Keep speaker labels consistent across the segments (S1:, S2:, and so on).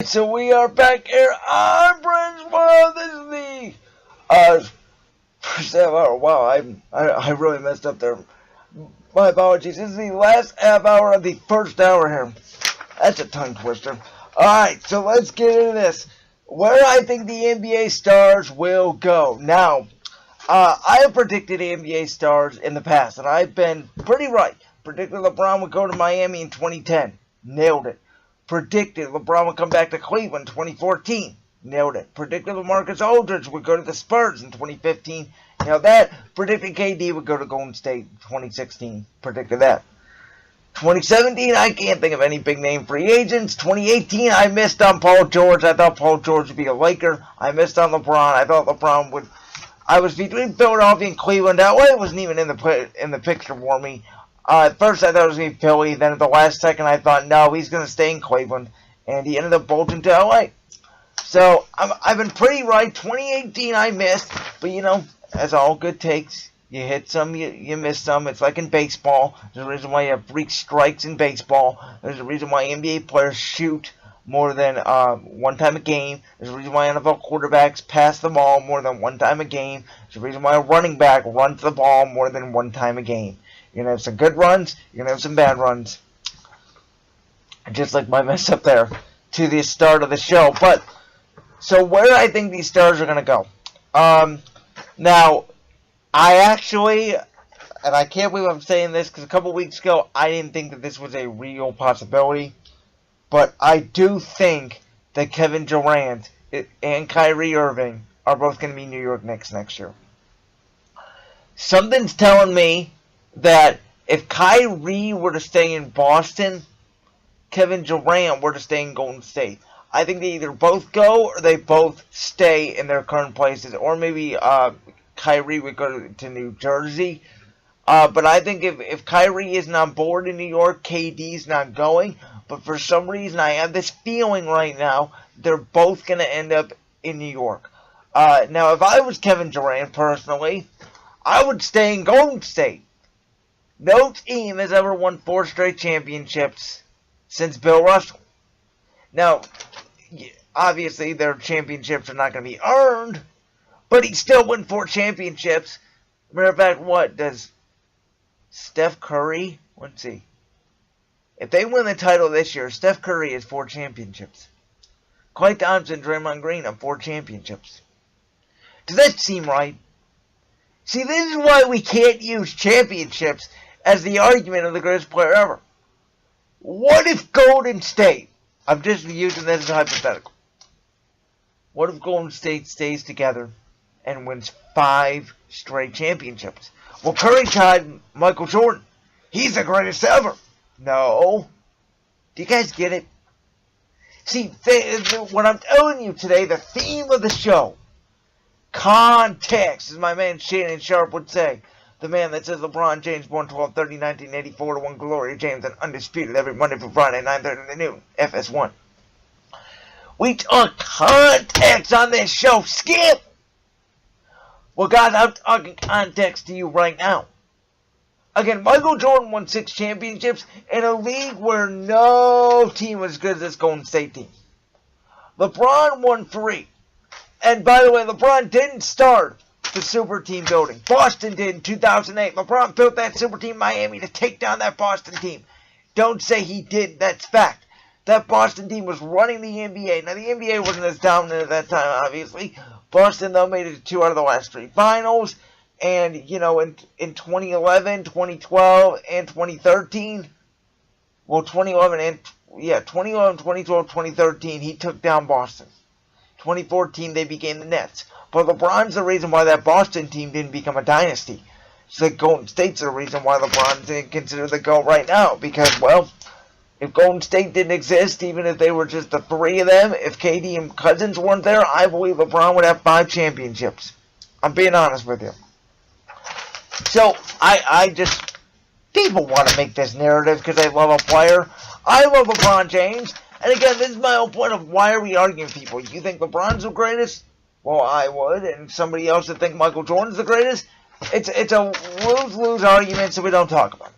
S1: So we are back here on Friends World. This is the first half hour. Wow, I really messed up there. My apologies. This is the last half hour of the first hour here. That's a tongue twister. Alright, so let's get into this. Where I think the NBA stars will go. Now, I have predicted NBA stars in the past, and I've been pretty right. Predicted LeBron would go to Miami in 2010. Nailed it. Predicted LeBron would come back to Cleveland in 2014. Nailed it. Predicted LaMarcus Aldrige would go to the Spurs in 2015. Nailed that. Predicted KD would go to Golden State in 2016. Predicted that. 2017, I can't think of any big name free agents. 2018, I missed on Paul George. I thought Paul George would be a Laker. I missed on LeBron. I thought LeBron would. I was between Philadelphia and Cleveland. That way, it wasn't even in the picture for me. At first, I thought it was going to be Philly. Then at the last second, I thought, no, he's going to stay in Cleveland. And he ended up bolting to LA. So, I've been pretty right. 2018, I missed. But, you know, as all good takes, you hit some, you miss some. It's like in baseball. There's a reason why you have freak strikes in baseball. There's a reason why NBA players shoot more than one time a game. There's a reason why NFL quarterbacks pass the ball more than one time a game. There's a reason why a running back runs the ball more than one time a game. You're going to have some good runs. You're going to have some bad runs. Just like my mess up there to the start of the show. But, so where I think these stars are going to go. Now, I actually, and I can't believe I'm saying this because a couple weeks ago I didn't think that this was a real possibility. But I do think that Kevin Durant and Kyrie Irving are both going to be New York Knicks next year. Something's telling me that if Kyrie were to stay in Boston, Kevin Durant were to stay in Golden State. I think they either both go or they both stay in their current places. Or maybe Kyrie would go to New Jersey. But I think if Kyrie isn't on board in New York, KD's not going. But for some reason, I have this feeling right now they're both going to end up in New York. Now, if I was Kevin Durant personally, I would stay in Golden State. No team has ever won 4 straight championships since Bill Russell. Now, obviously, their championships are not going to be earned, but he still won 4 championships. Matter of fact, what does Steph Curry? Let's see. If they win the title this year, Steph Curry has 4 championships. Klay Thompson, Draymond Green have 4 championships. Does that seem right? See, this is why we can't use championships as the argument of the greatest player ever. What if Golden State, I'm just using this as a hypothetical, what if Golden State stays together and wins 5 straight championships? Well, Curry tied Michael Jordan. He's the greatest ever. No. Do you guys get it? See, what I'm telling you today, the theme of the show, context, as my man Shannon Sharp would say. The man that says LeBron James, born 12/30/1984, to one Gloria James, and undisputed every Monday through Friday, 9:30 in the noon, FS1. We talk context on this show. Skip! Well, guys, I'm talking context to you right now. Again, Michael Jordan won 6 championships in a league where no team was as good as this Golden State team. LeBron won 3. And by the way, LeBron didn't start the super team building. Boston did in 2008. LeBron built that super team Miami to take down that Boston team. Don't say he did. That's fact. That Boston team was running the NBA. Now, the NBA wasn't as dominant at that time, obviously. Boston, though, made it to 2 out of the last 3 finals. And, you know, in 2011, 2012, and 2013, well, 2011, 2012, 2013, he took down Boston. 2014, they became the Nets. But LeBron's the reason why that Boston team didn't become a dynasty. So Golden State's the reason why LeBron's considered the GOAT right now. Because, well, if Golden State didn't exist, even if they were just the 3 of them, if KD and Cousins weren't there, I believe LeBron would have 5 championships. I'm being honest with you. So, I just, people want to make this narrative because they love a player. I love LeBron James. And again, this is my whole point of why are we arguing, people? You think LeBron's the greatest? Well, I would. And somebody else would think Michael Jordan's the greatest? It's a lose-lose argument, so we don't talk about it.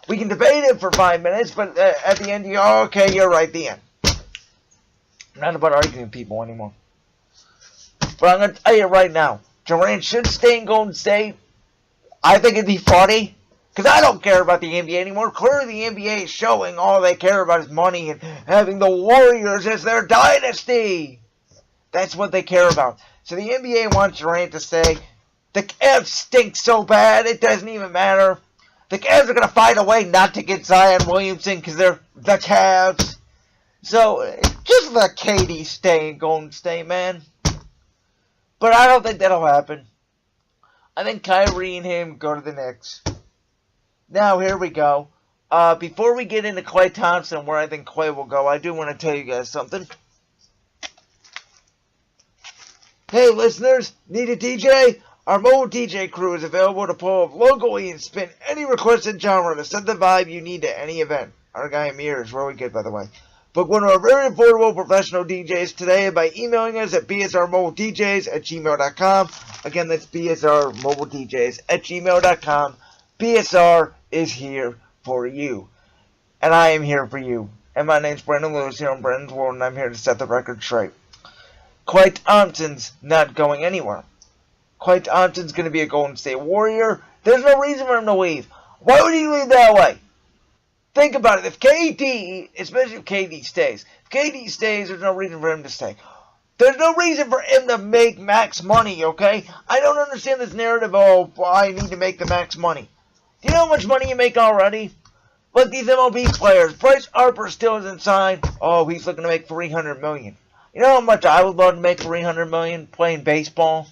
S1: We can debate it for 5 minutes, but at the end, okay, you're right, the end. not about arguing with people anymore. But I'm going to tell you right now, Durant should stay in Golden State. I think it'd be funny, because I don't care about the NBA anymore. Clearly the NBA is showing all they care about is money and having the Warriors as their dynasty. That's what they care about. So the NBA wants Durant to stay. The Cavs stink so bad, it doesn't even matter. The Cavs are going to find a way not to get Zion Williamson because they're the Cavs. So, just let KD stay in Golden State, man. But I don't think that'll happen. I think Kyrie and him go to the Knicks. Now, here we go. Before we get into Klay Thompson, where I think Klay will go, I do want to tell you guys something. Hey, listeners, need a DJ? Our mobile DJ crew is available to pull up locally and spin any requested genre to set the vibe you need to any event. Our guy Amir is really good, by the way. Book one of our very affordable professional DJs today by emailing us at bsrmobiledjs@gmail.com. Again, that's bsrmobiledjs@gmail.com. BSR is here for you. And I am here for you. And my name's Brandon Lewis here on Brandon's World, and I'm here to set the record straight. Klay Thompson's not going anywhere. Klay Thompson's going to be a Golden State Warrior. There's no reason for him to leave. Why would he leave that way? Think about it. If KD, especially if KD stays, there's no reason for him to stay. There's no reason for him to make max money, okay? I don't understand this narrative of, well, I need to make the max money. Do you know how much money you make already? Look, these MLB players. Bryce Harper still isn't signed. Oh, he's looking to make $300 million. You know how much I would love to make $300 million playing baseball?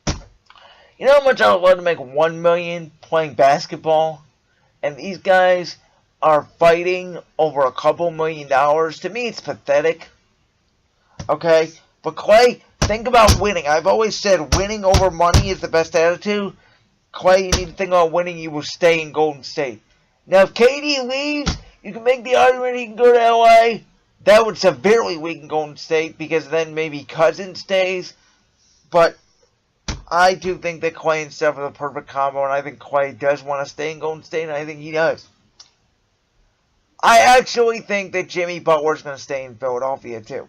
S1: You know how much I would love to make $1 million playing basketball? And these guys are fighting over a couple $1,000,000. To me, it's pathetic. Okay? But Klay, think about winning. I've always said winning over money is the best attitude. Klay, you need to think about winning. You will stay in Golden State. Now, if KD leaves, you can make the argument he can go to LA. That would severely weaken Golden State because then maybe Cousins stays. But I do think that Klay and Steph are the perfect combo, and I think Klay does want to stay in Golden State, and I think he does. I actually think that Jimmy Butler is going to stay in Philadelphia, too.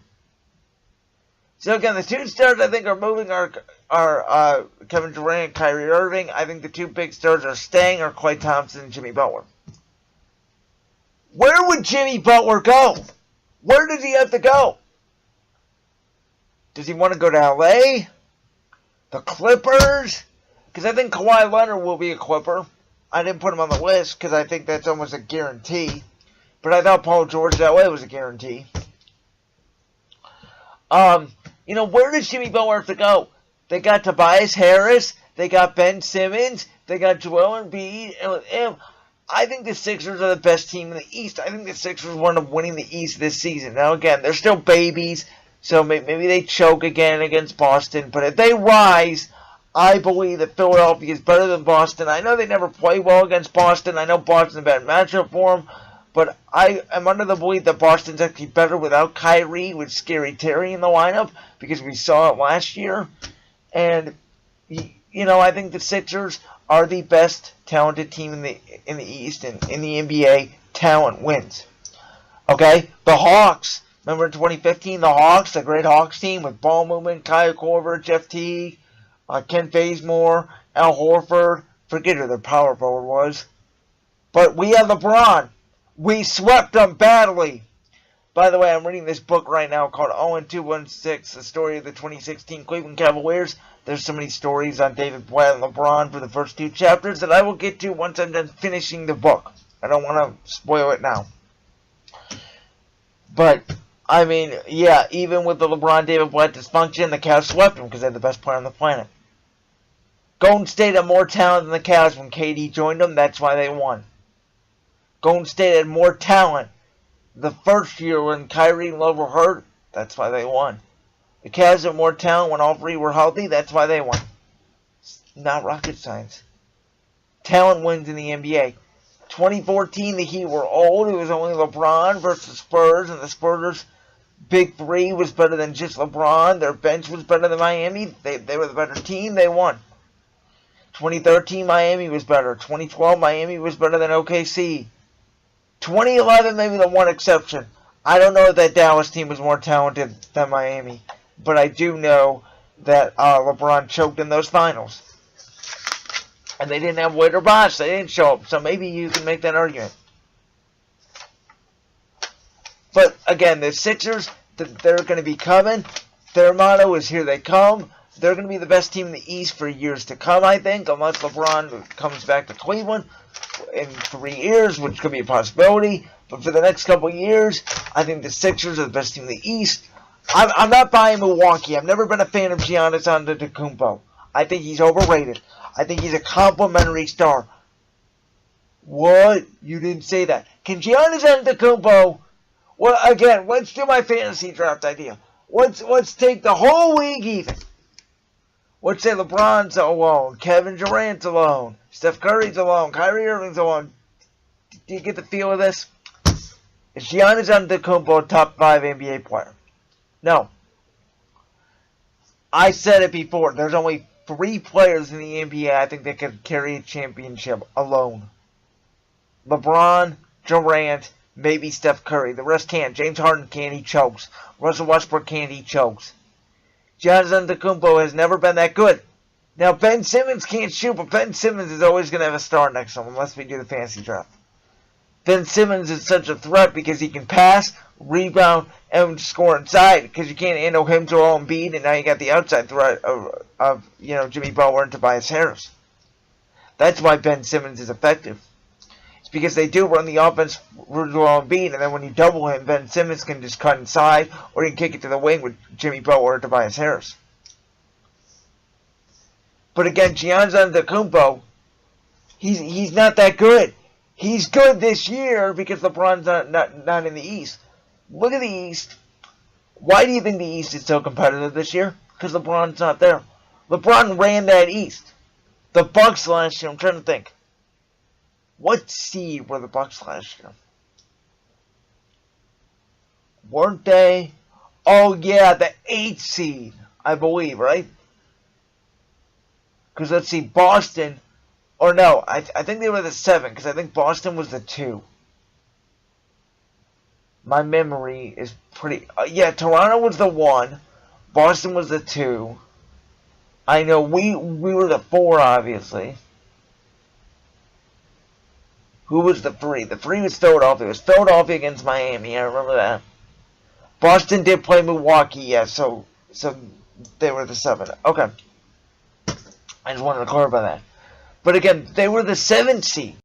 S1: So, again, the two stars I think are moving are Kevin Durant and Kyrie Irving. I think the two big stars are staying are Klay Thompson and Jimmy Butler. Where would Jimmy Butler go? Where does he have to go? Does he want to go to LA? The Clippers? Because I think Kawhi Leonard will be a Clipper. I didn't put him on the list because I think that's almost a guarantee. But I thought Paul George LA was a guarantee. Where does Jimmy Butler have to go? They got Tobias Harris. They got Ben Simmons. They got Joel Embiid. And I think the Sixers are the best team in the East. I think the Sixers will end up winning the East this season. Now, again, they're still babies, so maybe they choke again against Boston. But if they rise, I believe that Philadelphia is better than Boston. I know they never play well against Boston. I know Boston's a bad matchup for them. But I am under the belief that Boston's actually better without Kyrie, with Scary Terry in the lineup, because we saw it last year. And, I think the Sixers are the best talented team in the East, and in the NBA, talent wins. Okay? The Hawks. Remember in 2015, the Hawks, the great Hawks team with ball movement, Kyle Korver, Jeff Teague, Ken Bazemore, Al Horford. Forget who their power forward was. But we have LeBron. We swept them badly. By the way, I'm reading this book right now called 0-2-1-6, the story of the 2016 Cleveland Cavaliers. There's so many stories on David Blatt and LeBron for the first two chapters that I will get to once I'm done finishing the book. I don't want to spoil it now. But, even with the LeBron-David Blatt dysfunction, the Cavs swept them because they're the best player on the planet. Golden State had more talent than the Cavs when KD joined them. That's why they won. Golden State had more talent the first year when Kyrie and Love were hurt. That's why they won. The Cavs had more talent when all three were healthy. That's why they won. It's not rocket science. Talent wins in the NBA. 2014, the Heat were old. It was only LeBron versus Spurs, and the Spurs' big three was better than just LeBron. Their bench was better than Miami. They were the better team. They won. 2013, Miami was better. 2012, Miami was better than OKC. 2011, maybe the one exception. I don't know if that Dallas team was more talented than Miami, but I do know that LeBron choked in those finals. And they didn't have Wade or Bosh. They didn't show up. So maybe you can make that argument. But again, the Sixers, they're going to be coming. Their motto is here they come. They're going to be the best team in the East for years to come, I think, unless LeBron comes back to Cleveland in 3 years, which could be a possibility. But for the next couple of years, I think the Sixers are the best team in the East. I'm not buying Milwaukee. I've never been a fan of Giannis Antetokounmpo. I think he's overrated. I think he's a complimentary star. What? You didn't say that. Can Giannis Antetokounmpo... Well, again, let's do my fantasy draft idea. Let's take the whole league even. Let's say LeBron's alone, Kevin Durant's alone, Steph Curry's alone, Kyrie Irving's alone. Do you get the feel of this? Is Giannis Antetokounmpo a top 5 NBA player? No. I said it before. There's only 3 players in the NBA I think that could carry a championship alone. LeBron, Durant, maybe Steph Curry. The rest can't. James Harden can't. He chokes. Russell Westbrook can't. He chokes. Giannis Antetokounmpo has never been that good. Now, Ben Simmons can't shoot, but Ben Simmons is always going to have a star next to him unless we do the fantasy draft. Ben Simmons is such a threat because he can pass, rebound, and score inside because you can't handle him, Joel Embiid, and now you got the outside threat of Jimmy Butler and Tobias Harris. That's why Ben Simmons is effective. It's because they do run the offense for Joel Embiid, and then when you double him, Ben Simmons can just cut inside, or you can kick it to the wing with Jimmy Butler or Tobias Harris. But again, Giannis Antetokounmpo, he's not that good. He's good this year because LeBron's not in the East. Look at the East. Why do you think the East is so competitive this year? Because LeBron's not there. LeBron ran that East. The Bucks last year, I'm trying to think. What seed were the Bucks last year? Weren't they? Oh, yeah, the 8th seed, I believe, right? Because let's see, Boston... Or no, I think they were the 7, because I think Boston was the 2. My memory is pretty... yeah, Toronto was the 1. Boston was the 2. I know we were the 4, obviously. Who was the 3? The 3 was Philadelphia. It was Philadelphia against Miami. I remember that. Boston did play Milwaukee, yeah, so they were the 7. Okay. I just wanted to clarify that. But again, they were the 7th seed.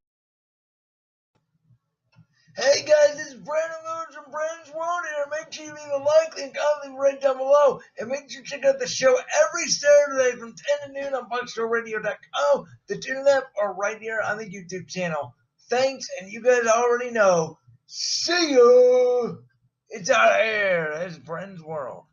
S1: Hey guys, this is Brandon Lewis from Brandon's World here. Make sure you leave a like and comment right down below. And make sure you check out the show every Saturday from 10 to noon on BuckStowRadio.com, the Tune app, or right here on the YouTube channel. Thanks, and you guys already know. See ya! It's out of here. It's Brandon's World.